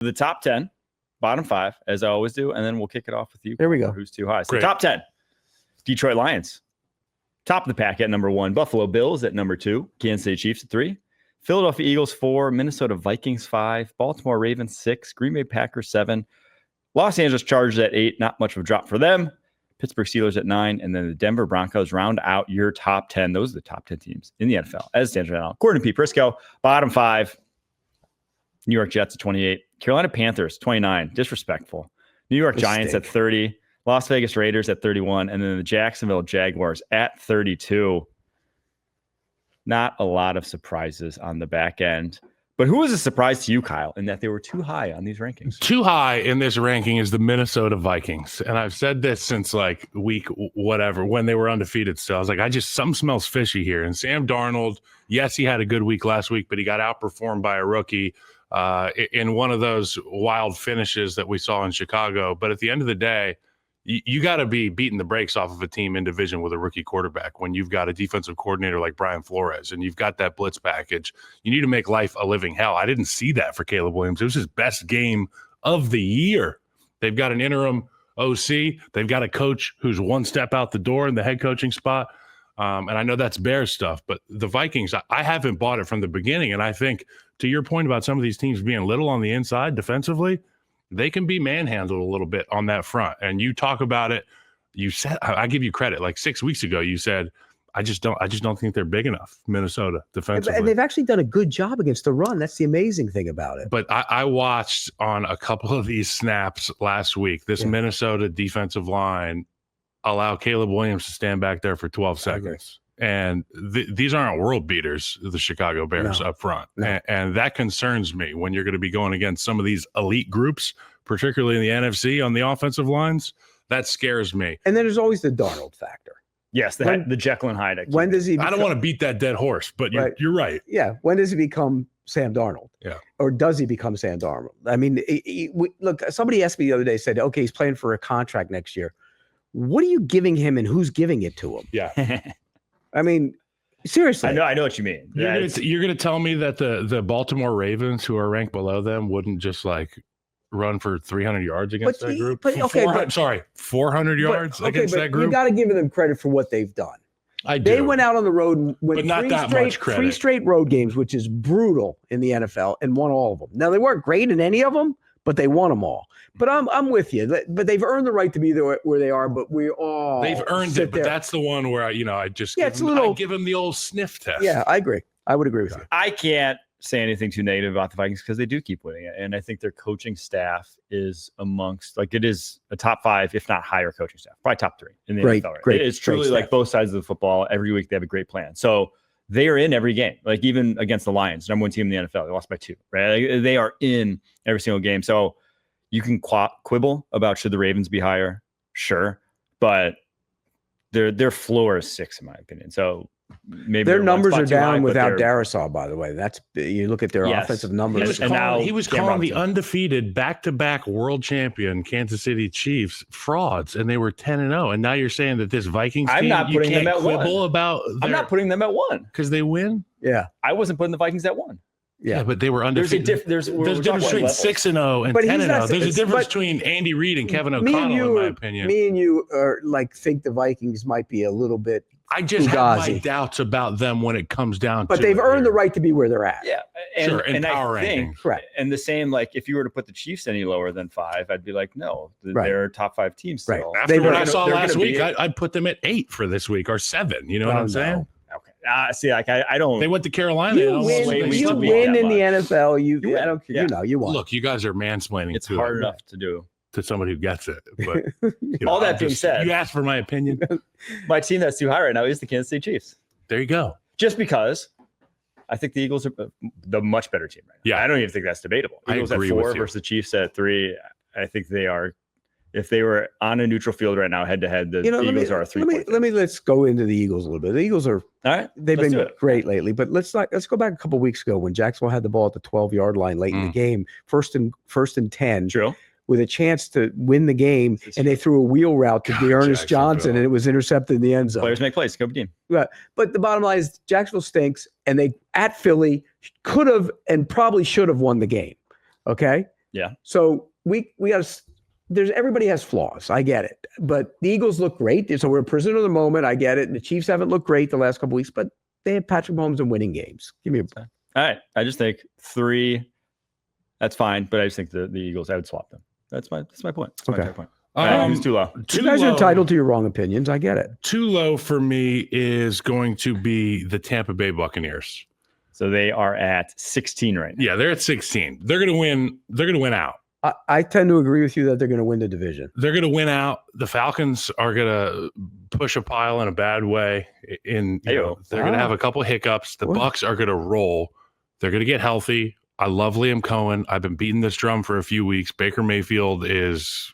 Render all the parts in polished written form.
the top 10, bottom 5, as I always do, and then we'll kick it off with you. There we go. Who's too high? So Great. top 10, Detroit Lions. Top of the pack at number 1, Buffalo Bills at number 2, Kansas City Chiefs at 3, Philadelphia Eagles 4, Minnesota Vikings 5, Baltimore Ravens 6, Green Bay Packers 7, Los Angeles Chargers at 8, not much of a drop for them, Pittsburgh Steelers at 9, and then the Denver Broncos round out your top 10. Those are the top 10 teams in the NFL as it stands right now. According to Pete Prisco, bottom 5, New York Jets at 28, Carolina Panthers 29, disrespectful, New York Giants at 30, Las Vegas Raiders at 31, and then the Jacksonville Jaguars at 32. Not a lot of surprises on the back end. But who was a surprise to you, Kyle, in that they were too high on these rankings? Too high in this ranking is the Minnesota Vikings. And I've said this since like week whatever, when they were undefeated still. I was like, something smells fishy here. And Sam Darnold, yes, he had a good week last week, but he got outperformed by a rookie in one of those wild finishes that we saw in Chicago. But at the end of the day, you got to be beating the brakes off of a team in division with a rookie quarterback when you've got a defensive coordinator like Brian Flores and you've got that blitz package. You need to make life a living hell. I didn't see that for Caleb Williams. It was his best game of the year. They've got an interim OC. They've got a coach who's one step out the door in the head coaching spot. And I know that's Bears stuff, but the Vikings, I haven't bought it from the beginning. And I think to your point about some of these teams being little on the inside defensively, they can be manhandled a little bit on that front. And you talk about it. You said, I give you credit. Like 6 weeks ago, you said, I just don't think they're big enough, Minnesota defensively. And they've actually done a good job against the run. That's the amazing thing about it. But I watched on a couple of these snaps last week, this Minnesota defensive line allow Caleb Williams to stand back there for 12 seconds. And these aren't world beaters, the Chicago Bears up front. No. And that concerns me when you're going to be going against some of these elite groups, particularly in the NFC on the offensive lines. That scares me. And then there's always the Darnold factor. Yes, the Jekyll and Hyde. When does he I don't want to beat that dead horse, but you're right. Yeah. When does he become Sam Darnold? Yeah. Or does he become Sam Darnold? I mean, look, somebody asked me the other day, said, okay, he's playing for a contract next year. What are you giving him and who's giving it to him? Yeah. I mean, seriously. I know what you mean. You're going to tell me that the Baltimore Ravens, who are ranked below them, wouldn't just like run for 300 yards against that group? 400 yards against that group? You got to give them credit for what they've done. They went out on the road and won three straight road games, which is brutal in the NFL, and won all of them. Now, they weren't great in any of them, but they won them all. But I'm with you. But they've earned the right to be there where they are. But they've earned it. But that's the one where I give them the old sniff test. Yeah, I agree. I would agree with you. I can't say anything too negative about the Vikings because they do keep winning it, and I think their coaching staff is amongst it is a top 5, if not higher, coaching staff, probably top 3 in the NFL. Right? Great, it's truly like both sides of the football. Every week they have a great plan. So they are in every game. Like even against the Lions, number 1 team in the NFL, they lost by 2. Right? They are in every single game. So you can quibble about should the Ravens be higher, sure, but their floor is 6 in my opinion. So maybe their numbers are down without Darisaw. By the way, you look at their offensive numbers. He was calling the undefeated back-to-back world champion Kansas City Chiefs frauds, and they were 10-0. And now you're saying that this Vikings team, I'm not putting them at 1. I'm not putting them at 1 because they win. Yeah, I wasn't putting the Vikings at 1 Yeah, but they were undefeated. There's a difference between 6-0 and 10-0. There's a difference between Andy Reid and Kevin O'Connell, in my opinion. Me and you are think the Vikings might be a little bit. I just have my doubts about them when it comes down to it. But they've earned the right to be where they're at. Yeah, and power ranking. Right. And the same, if you were to put the Chiefs any lower than 5, I'd be like, no, they're a top 5 team still. Right. After what I saw last week, I'd put them at 8 for this week or 7. You know what I'm saying? See, I don't. They went to Carolina. You win in the NFL. I don't care. You won. Look, you guys are mansplaining. It's hard enough to do to somebody who gets it. But all that being said, you asked for my opinion. My team that's too high right now is the Kansas City Chiefs. There you go. Just because I think the Eagles are the much better team right now. Yeah, I don't even think that's debatable. Eagles at 4 versus the Chiefs at 3. I think they are. If they were on a neutral field right now, head to head, the Eagles are a 3. Let's go into the Eagles a little bit. The Eagles are all right. They've been great lately, but let's go back a couple of weeks ago when Jacksonville had the ball at the 12-yard line late in the game, first and 10, with a chance to win the game, and they threw a wheel route to Dearness Johnson, and it was intercepted in the end zone. Players make plays, go team. Yeah, but the bottom line is Jacksonville stinks, and they at Philly could have and probably should have won the game. Okay. Yeah. So we got to. Everybody has flaws. I get it, but the Eagles look great. So we're a prisoner of the moment. I get it. And the Chiefs haven't looked great the last couple of weeks, but they have Patrick Mahomes in winning games. Give me a. All right. I just think 3. That's fine, but I just think the Eagles. I would swap them. That's my point. That's my point. Who's too low? You guys are entitled to your wrong opinions. I get it. Too low for me is going to be the Tampa Bay Buccaneers. So they are at 16 right now. Yeah, they're at 16. They're going to win. They're going to win out. I tend to agree with you that they're going to win the division. They're going to win out. The Falcons are going to push a pile in a bad way. They're going to have a couple hiccups. The Bucs are going to roll. They're going to get healthy. I love Liam Cohen. I've been beating this drum for a few weeks. Baker Mayfield is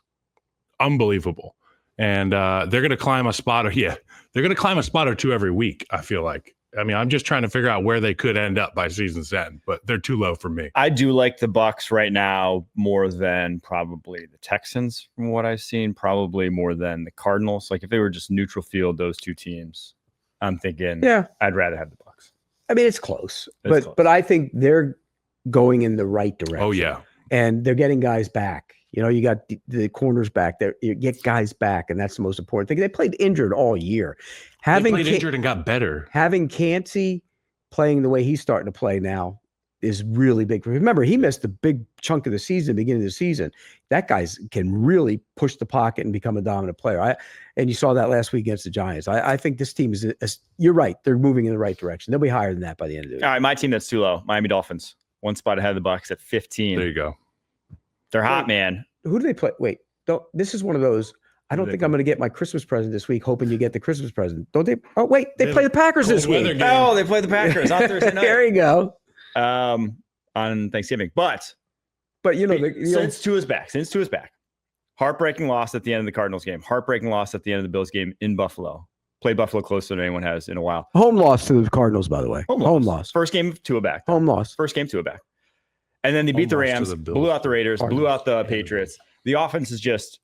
unbelievable. And they're going to climb a spot. They're going to climb a spot or two every week, I feel like. I mean, I'm just trying to figure out where they could end up by season's end, but they're too low for me. I do like the Bucs right now more than probably the Texans from what I've seen, probably more than the Cardinals. Like if they were just neutral field, those two teams, I'm thinking I'd rather have the Bucs. I mean, it's close, but I think they're going in the right direction. Oh, yeah. And they're getting guys back. You know, you got the corners back there. You get guys back, and that's the most important thing. They played injured all year. They played injured and got better. Having Cansey playing the way he's starting to play now is really big. Remember, he missed a big chunk of the season, beginning of the season. That guy can really push the pocket and become a dominant player. And you saw that last week against the Giants. I think this team you're right. They're moving in the right direction. They'll be higher than that by the end of the year. All right, my team that's too low. Miami Dolphins. One spot ahead of the Bucs at 15. There you go. They're hot, man. Who do they play? Wait, this is one of those. I don't think I'm going to get my Christmas present this week, hoping you get the Christmas present. Don't they? Oh, wait, they play the Packers this week. Oh, they play the Packers on Thursday night. There you go. On Thanksgiving. But you know, since Tua's back. Heartbreaking loss at the end of the Cardinals game. Heartbreaking loss at the end of the Bills game in Buffalo. Played Buffalo closer than anyone has in a while. Home loss to the Cardinals, by the way. Home loss. First game, Tua back. Home loss. First game, Tua back. And then they beat the Rams, blew out the Raiders, blew out the Patriots. The offense is just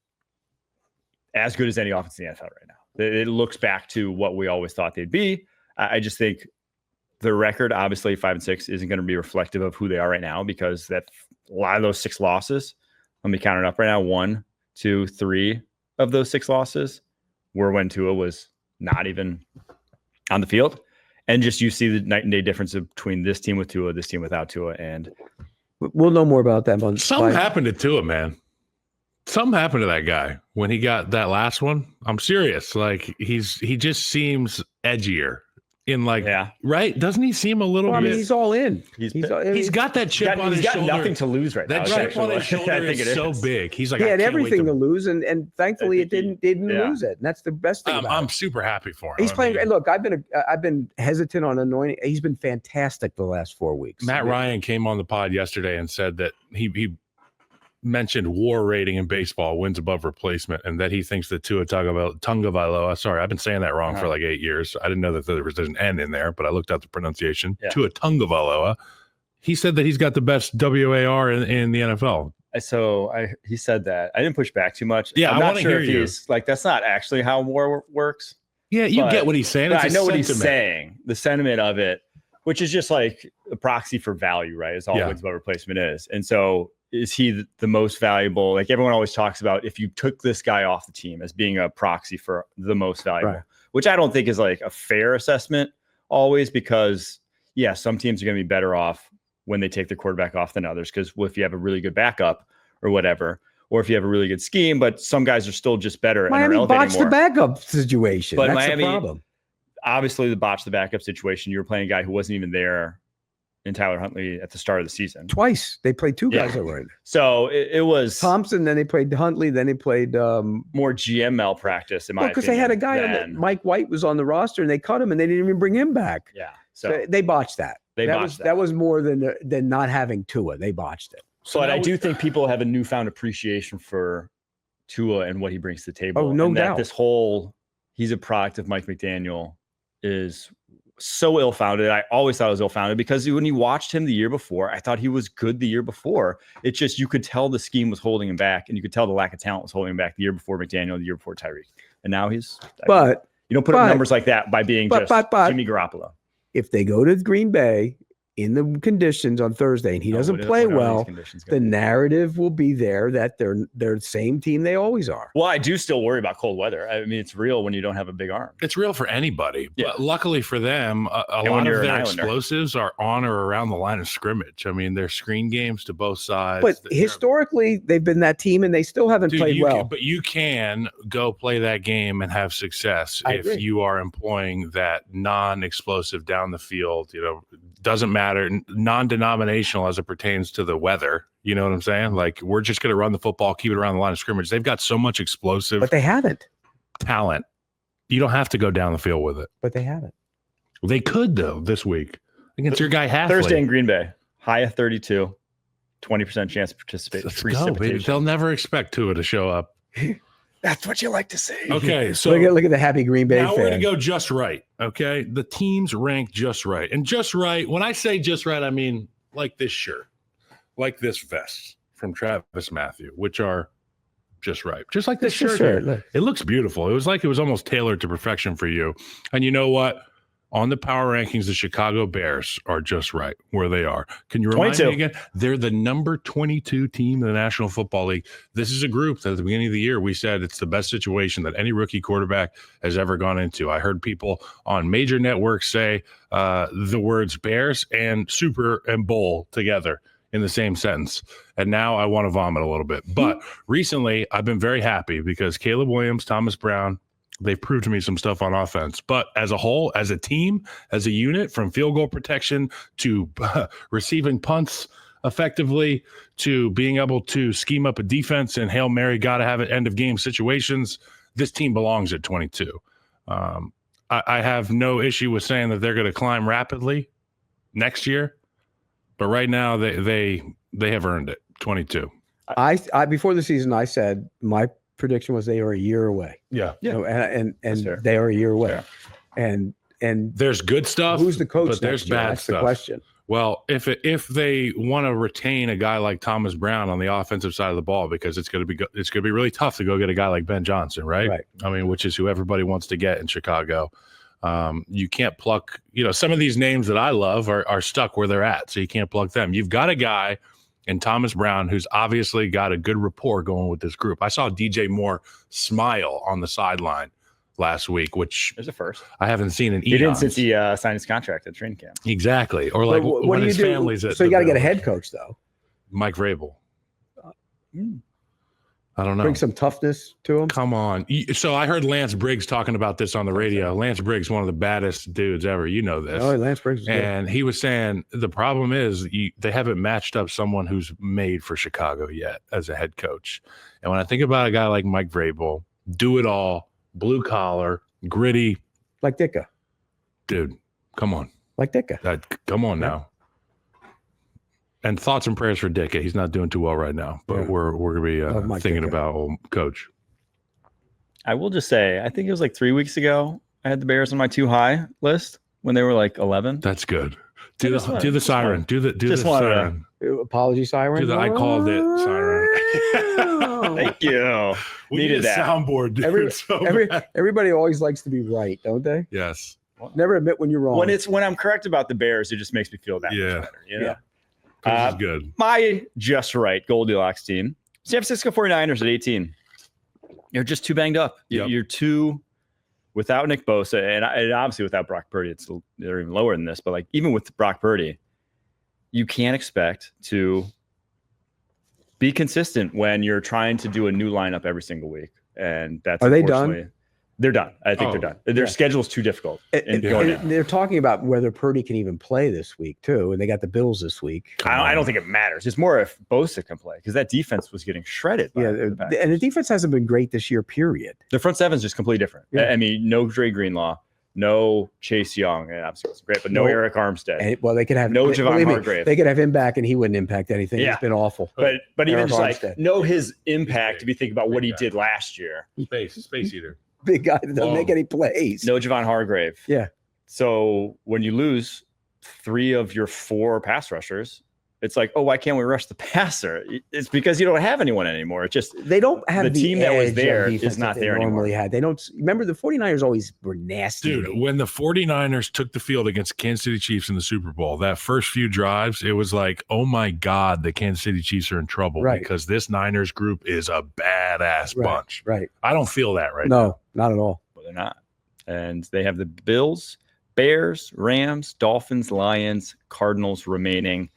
as good as any offense in the NFL right now. It looks back to what we always thought they'd be. I just think the record, obviously 5-6, isn't going to be reflective of who they are right now because a lot of those 6 losses, let me count it up right now. 1, 2, 3 of those 6 losses were when Tua was not even on the field. And just you see the night and day difference between this team with Tua, this team without Tua. And we'll know more about that. Something happened to Tua, man. Something happened to that guy when he got that last one. I'm serious. Like he just seems edgier in right? Doesn't he seem a little bit? I mean, he's all in. He's got that chip on his shoulder. He's got nothing to lose right now. That chip on his shoulder is so big. He's like, he had everything to lose, and thankfully it didn't lose it. And that's the best thing. I'm super happy for him. He's playing. And look, I've been hesitant on anointing. He's been fantastic the last 4 weeks. Matt Ryan came on the pod yesterday and said that he mentioned WAR rating in baseball, wins above replacement, and that he thinks that Tua Tagovailoa. Sorry, I've been saying that wrong for like 8 years. I didn't know that there's an N in there, but I looked up the pronunciation. Tua Tagovailoa. He said that he's got the best WAR in the NFL. So he said that. I didn't push back too much. Yeah, I'm not sure if you. He's like, that's not actually how WAR works. Yeah, you get what he's saying. I know what he's saying. The sentiment of it, which is just like a proxy for value, right? Is all wins above replacement is. And so is he the most valuable? Like everyone always talks about if you took this guy off the team as being a proxy for the most valuable, which I don't think is like a fair assessment always because, some teams are going to be better off when they take their quarterback off than others because if you have a really good backup or whatever, or if you have a really good scheme, but some guys are still just better. Miami botched the backup situation. But that's Miami, the problem. Obviously, the botched the backup situation. You were playing a guy who wasn't even there in Tyler Huntley at the start of the season. Twice. They played 2 guys that were in. So it was Thompson, then they played Huntley, then they played more GM malpractice in my opinion. Because they had a guy Mike White was on the roster and they cut him and they didn't even bring him back. Yeah. So they botched that. That was more than not having Tua. They botched it. But I do think people have a newfound appreciation for Tua and what he brings to the table. Oh, no doubt. He's a product of Mike McDaniel is so ill-founded. I always thought it was ill-founded because when you watched him the year before, I thought he was good the year before. It's just you could tell the scheme was holding him back, and you could tell the lack of talent was holding him back the year before McDaniel, the year before Tyreek. And now you don't put up numbers like that by being Jimmy Garoppolo. If they go to Green Bay in the conditions on Thursday and he doesn't play well, the narrative will be there that they're the same team they always are. Well, I do still worry about cold weather. I mean, it's real when you don't have a big arm. It's real for anybody. Yeah. But luckily for them, a lot of their explosives are on or around the line of scrimmage. I mean, they're screen games to both sides. But historically, they've been that team and they still haven't played well. But you can go play that game and have success if you are employing that non-explosive down the field, doesn't matter, non-denominational as it pertains to the weather. You know what I'm saying? Like, we're just going to run the football, keep it around the line of scrimmage. They've got so much explosive. But they haven't. Talent. You don't have to go down the field with it. But they haven't. They could, though, this week against your guy Halfley. Thursday in Green Bay. High of 32. 20% chance to participate. Let's go, baby. They'll never expect Tua to show up. That's what you like to see. Okay, so look at the happy Green Bay fan. Now we're going to go just right, okay? The teams rank just right. And just right, when I say just right, I mean like this shirt, like this vest from Travis Matthew, which are just right. Just like this shirt here. It looks beautiful. It was like it was almost tailored to perfection for you. And you know what? On the power rankings, the Chicago Bears are just right where they are. Can you remind me again? They're the number 22 team in the National Football League. This is a group that at the beginning of the year, we said it's the best situation that any rookie quarterback has ever gone into. I heard people on major networks say the words Bears and Super and Bowl together in the same sentence. And now I want to vomit a little bit. But recently, I've been very happy because Caleb Williams, Thomas Brown, they've proved to me some stuff on offense. But as a whole, as a team, as a unit, from field goal protection to receiving punts effectively to being able to scheme up a defense and Hail Mary, got to have it end of game situations, this team belongs at 22. I have no issue with saying that they're going to climb rapidly next year. But right now, they have earned it, 22. I before the season, I said my prediction was they are a year away. Yeah. And they are a year away. And there's good stuff. Who's the coach? But there's bad That's stuff. The question. Well, if they want to retain a guy like Thomas Brown on the offensive side of the ball, because it's going to be really tough to go get a guy like Ben Johnson, right? Right. I mean, which is who everybody wants to get in Chicago. You can't pluck. Some of these names that I love are stuck where they're at, so you can't pluck them. You've got a guy and Thomas Brown, who's obviously got a good rapport going with this group. I saw DJ Moore smile on the sideline last week, which is a first. I haven't seen in eons. He didn't since he signed his contract at training camp. Exactly. Or like what do you do? Family's at so you got to get a head coach, though. Mike Vrabel. I don't know. Bring some toughness to him. Come on. So I heard Lance Briggs talking about this on the radio. Lance Briggs, one of the baddest dudes ever. You know this. Oh, Lance Briggs is and good. He was saying the problem is they haven't matched up someone who's made for Chicago yet as a head coach. And when I think about a guy like Mike Vrabel, do it all, blue collar, gritty. Like Ditka. Dude, come on. Like Ditka. Come on now. And thoughts and prayers for Ditka. He's not doing too well right now, but we're going to be thinking about old Coach. I will just say, I think it was like 3 weeks ago, I had the Bears on my too high list when they were like 11. That's good. Do the siren. Do the siren. Apology siren. I called it siren. Thank you. We needed that soundboard, dude. Everybody always likes to be right, don't they? Yes. Never admit when you're wrong. When I'm correct about the Bears, it just makes me feel that much better. Yeah. This is good. My just right Goldilocks team, San Francisco 49ers at 18. You're just too banged up. You're too without Nick Bosa and obviously without Brock Purdy. They're even lower than this, but like even with Brock Purdy, you can't expect to be consistent when you're trying to do a new lineup every single week. And that's Are they done? They're done. I think they're done. Their schedule is too difficult. And they're talking about whether Purdy can even play this week, too. And they got the Bills this week. I don't think it matters. It's more if Bosa can play because that defense was getting shredded. And the defense hasn't been great this year, period. The front seven is just completely different. Yeah. I mean, no Dre Greenlaw, no Chase Young. And obviously, it's great, but no Eric Armstead. They could have no Javon Hargrave. They could have him back, and he wouldn't impact anything. Yeah. It's been awful. But even just like know his impact to be thinking about what he did last year. Space eater. Big guy that doesn't make any plays. No Javon Hargrave. Yeah. So when you lose 3 of your 4 pass rushers It's like, oh, why can't we rush the passer? It's because you don't have anyone anymore. It's just they don't have the team that was there is not there anymore. They don't remember the 49ers always were nasty. Dude, when the 49ers took the field against Kansas City Chiefs in the Super Bowl, that first few drives, it was like, oh my God, the Kansas City Chiefs are in trouble because this Niners group is a badass bunch. Right. I don't feel that now. No, not at all. But they're not. And they have the Bills, Bears, Rams, Dolphins, Lions, Cardinals remaining.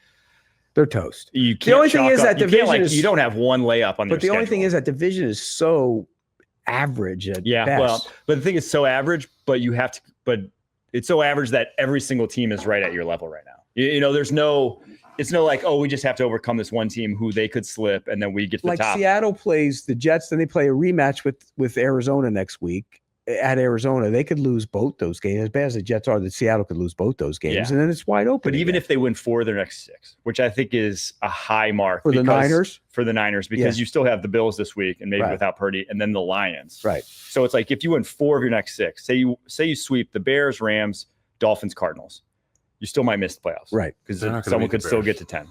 They're toast. The only thing is that division you don't have one layup on their schedule. But the only thing is that division is so average at best. Well, but the thing is so average, but it's so average that every single team is right at your level right now. You know, it's no like, oh, we just have to overcome this one team who they could slip and then we get to the top. Like Seattle plays the Jets, then they play a rematch with Arizona next week. At Arizona, they could lose both those games. As bad as the Jets are, that Seattle could lose both those games, and then it's wide open. But even if they win 4 of their next 6, which I think is a high mark for the Niners, because you still have the Bills this week, and maybe without Purdy, and then the Lions. Right. So it's like if you win 4 of your next 6, say you sweep the Bears, Rams, Dolphins, Cardinals, you still might miss the playoffs, right? Because someone could still get to 10.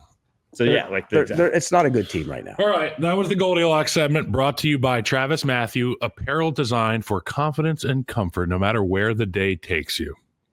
So it's not a good team right now. All right, that was the Goldilocks segment brought to you by Travis Matthew, apparel designed for confidence and comfort, no matter where the day takes you.